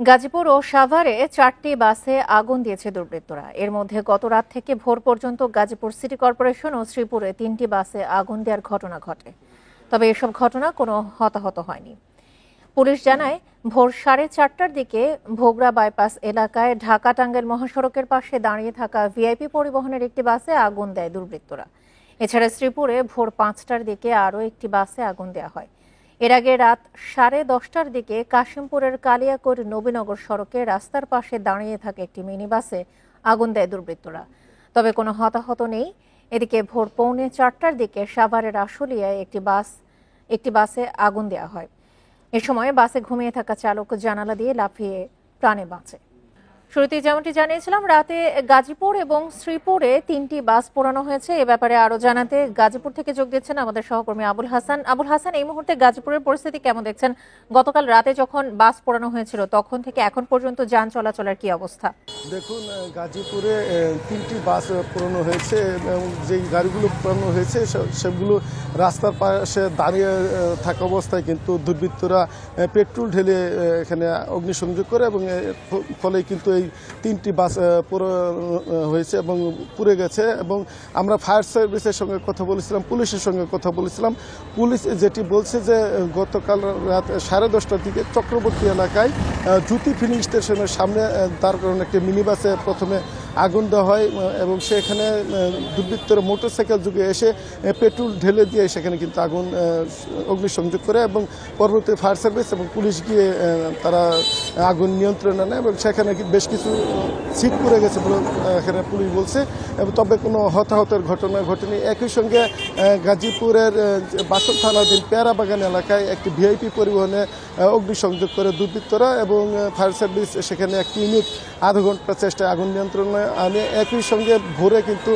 গাজীপুর ও সাভারে 4টি বাসে আগুন দিয়েছে দুর্বৃত্তরা। এর মধ্যে গত রাত থেকে ভোর পর্যন্ত গাজীপুর সিটি কর্পোরেশন ও শ্রীপুরে 3টি বাসে আগুন দেওয়ার ঘটনা ঘটে। তবে এসব ঘটনা কোনো হতাহত হয়নি। পুলিশ জানায়, ভোর 4:30টার দিকে ভোগড়া বাইপাস এলাকায় ঢাকা টাঙ্গাইল মহাসড়কের পাশে দাঁড়িয়ে থাকা ভিআইপি পরিবহনের একটি বাসে আগুন দেয় দুর্বৃত্তরা। এছাড়া শ্রীপুরে ভোর 5টার দিকে আরও একটি বাসে আগুন দেওয়া হয়। এর আগে রাত 10:30টার দিকে কাশিমপুরের কালিয়াকৈর নবীনগর সড়কে রাস্তার পাশে দাঁড়িয়ে থাকা একটি মিনি বাসে আগুন দেয় দুর্বৃত্তরা। তবে কোনো হতাহত নেই। এদিকে ভোর 3:45টার দিকে সাভারের আশুলিয়ায় একটি বাসে আগুন দেওয়া হয়। এ সময় বাসে ঘুমিয়ে থাকা চালক জানালা দিয়ে লাফিয়ে প্রাণে বাঁচে। শুরুতেই যেমনটি জানিয়েছিলাম, রাতে গাজীপুর এবং শ্রীপুরে 3টি বাস পোড়ানো হয়েছে। এ ব্যাপারে আরো জানাতে গাজীপুর থেকে যোগ দিচ্ছেন আমাদের সহকর্মী আবুল হাসান। এই মুহূর্তে গাজীপুরের পরিস্থিতি কেমন দেখছেন? গতকাল রাতে যখন বাস পোড়ানো হয়েছিল তখন থেকে এখন পর্যন্ত যান চলাচলের কি অবস্থা? দেখুন, গাজীপুরে 3টি বাস পোড়ানো হয়েছে এবং যেই গাড়িগুলো পোড়ানো হয়েছে সেগুলো রাস্তার পাশে দাঁড়িয়ে থাকা অবস্থায় কিন্তু দুর্বৃত্তরা পেট্রোল ঢেলে এখানে অগ্নিসংযোগ করে এবং ফলে কিন্তু এই 3টি বাস হয়েছে এবং পুড়ে গেছে। এবং আমরা ফায়ার সার্ভিসের সঙ্গে কথা বলেছিলাম, পুলিশের সঙ্গে কথা বলেছিলাম। পুলিশ যেটি বলছে যে গতকাল রাত 10:30টার দিকে চক্রবর্তী এলাকায় জ্যোতি ফিলিং স্টেশনের সামনে দাঁড় করানো একটি মিনি বাসে প্রথমে আগুন দেওয়া হয় এবং সেখানে দুর্বৃত্তরা মোটরসাইকেল যুগে এসে পেট্রোল ঢেলে দিয়ে সেখানে কিন্তু আগুন অগ্নিসংযোগ করে এবং পরবর্তী ফায়ার সার্ভিস এবং পুলিশ গিয়ে তারা আগুন নিয়ন্ত্রণে নেয় এবং সেখানে বেশ কিছু সিট পড়ে গেছে বলে এখানে পুলিশ বলছে। এবং তবে কোনো হতাহতের ঘটনা ঘটেনি। একই সঙ্গে গাজীপুরের বাসন থানাধীন পেয়ারা বাগান এলাকায় একটি ভিআইপি পরিবহনে অগ্নিসংযোগ করে দুর্বৃত্তরা এবং ফায়ার সার্ভিস সেখানে একটি ইউনিট আধা ঘন্টা চেষ্টায় আগুন নিয়ন্ত্রণে আনে। একই সঙ্গে ভোরে কিন্তু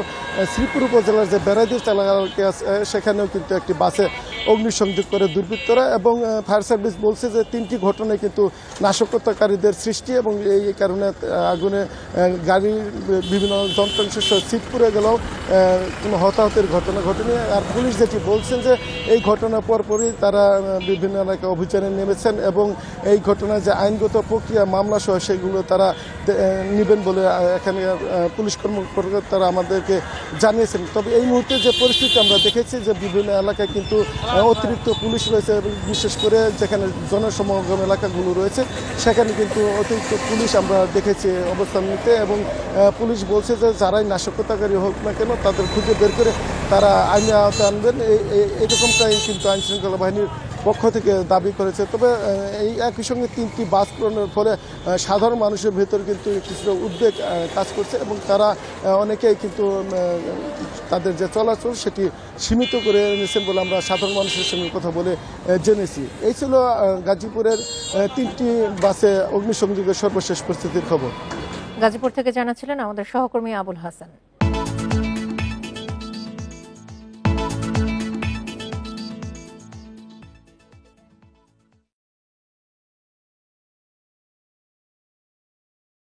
শ্রীপুর উপজেলার যে বেড়াইদির এলাকা আছে সেখানেও কিন্তু একটি বাসে অগ্নিসংযোগ করে দুর্বৃত্তরা এবং ফায়ার সার্ভিস বলছে যে 3টি ঘটনায় কিন্তু নাশকতাকারীদের সৃষ্টি এবং এই কারণে আগুনে গাড়ির বিভিন্ন যন্ত্রাংশ সিট পুড়ে গেলেও কোনো হতাহতের ঘটনা ঘটেনি। আর পুলিশ যেটি বলছেন যে এই ঘটনার পরপরই তারা বিভিন্ন এলাকায় অভিযানে নেমেছেন এবং এই ঘটনায় যে আইনগত প্রক্রিয়া মামলা সহ সেগুলো তারা নেবেন বলে এখানে পুলিশ কর্মকর্তারা আমাদেরকে জানিয়েছেন। তবে এই মুহূর্তে যে পরিস্থিতি আমরা দেখেছি যে বিভিন্ন এলাকায় কিন্তু অতিরিক্ত পুলিশ রয়েছে এবং বিশেষ করে যেখানে জনসমাগম এলাকাগুলো রয়েছে সেখানে কিন্তু অতিরিক্ত পুলিশ আমরা দেখেছি অবস্থান নিতে এবং পুলিশ বলছে যে যারাই নাশকতাকারী হোক না কেন তাদের খুঁজে বের করে তারা আইনের আওতায় আনবেন, এরকমটাই কিন্তু আইন শৃঙ্খলা বাহিনীর পক্ষ থেকে দাবি করেছে। তবে এই একই সঙ্গে 3টি বাস পূরণের ফলে সাধারণ মানুষের ভেতর কিন্তু কিছুটা উদ্বেগ কাজ করছে এবং তারা অনেকেই কিন্তু তাদের যে চলাচল সেটি সীমিত করে এনেছেন বলে আমরা সাধারণ মানুষের সঙ্গে কথা বলে জেনেছি। এই ছিল গাজীপুরের 3টি বাসে অগ্নিসংযোগের সর্বশেষ পরিস্থিতির খবর। গাজীপুর থেকে জানাচ্ছিলেন আমাদের সহকর্মী আবুল হাসান।